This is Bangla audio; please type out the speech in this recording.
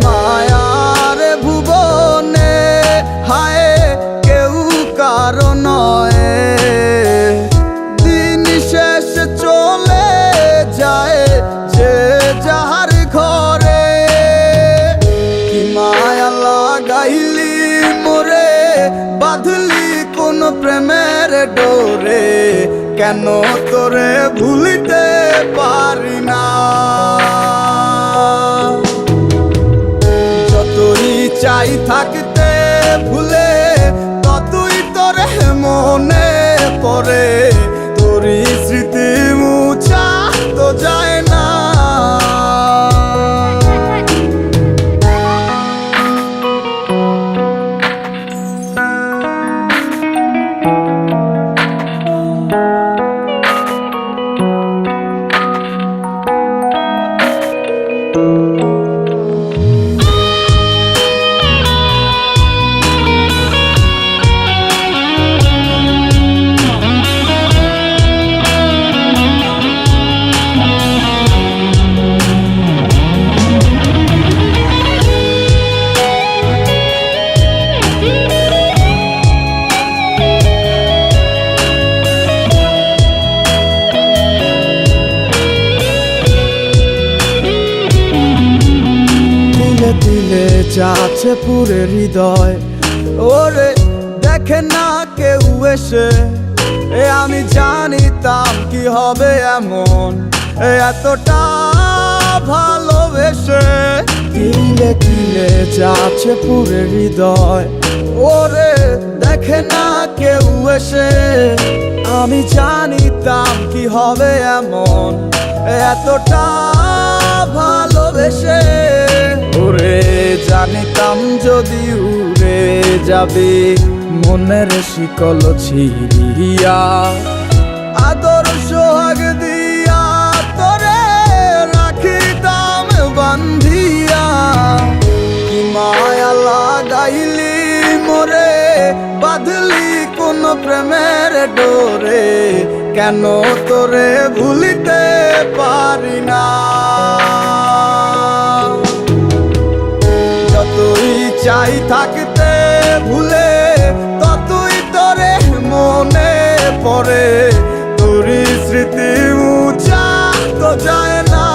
মায়ার ভুবনে হায় কেউ কারো নয়, দিন শেষ চলে যায় যে যাহার ঘরে। কি মায়া লাগাইলি মোরে, বাঁধলি কোন প্রেমের ডোরে, কেন তোরে ভুলিতে পারি না। যতই চাই থাকতে ভুলে, ততই তোরে মনে পড়ে, তোরই স্মৃতি মুছা তো যায় না। দিলে যাচ্ছে পুরে হৃদয়, ওরে দেখে না কেউ এসে। আমি জানিতাম কি হবে এমন, এতটা ভালোবেসে। দিলে দিলে যাচ্ছে পুরে হৃদয়, ওরে দেখে না কেউ এসে। আমি জানিতাম কি হবে এমন, এতটা ভালোবেসে। ওরে জানিতাম যদি উড়ে যাবে মনের শিকল ছিড়িয়া, আদর সোহাগ দিয়া তোরে রাখিতাম বান্ধিয়া। কি মায়া লাগাইলি মোরে, বাঁধলি কোন প্রেমের ডোরে, কেন তোরে ভুলিতে পারি না। যতই চাই থাকতে ভুলে, ততই তোরে মনে পড়ে, তোরই স্মৃতি মুছা তো যায় না।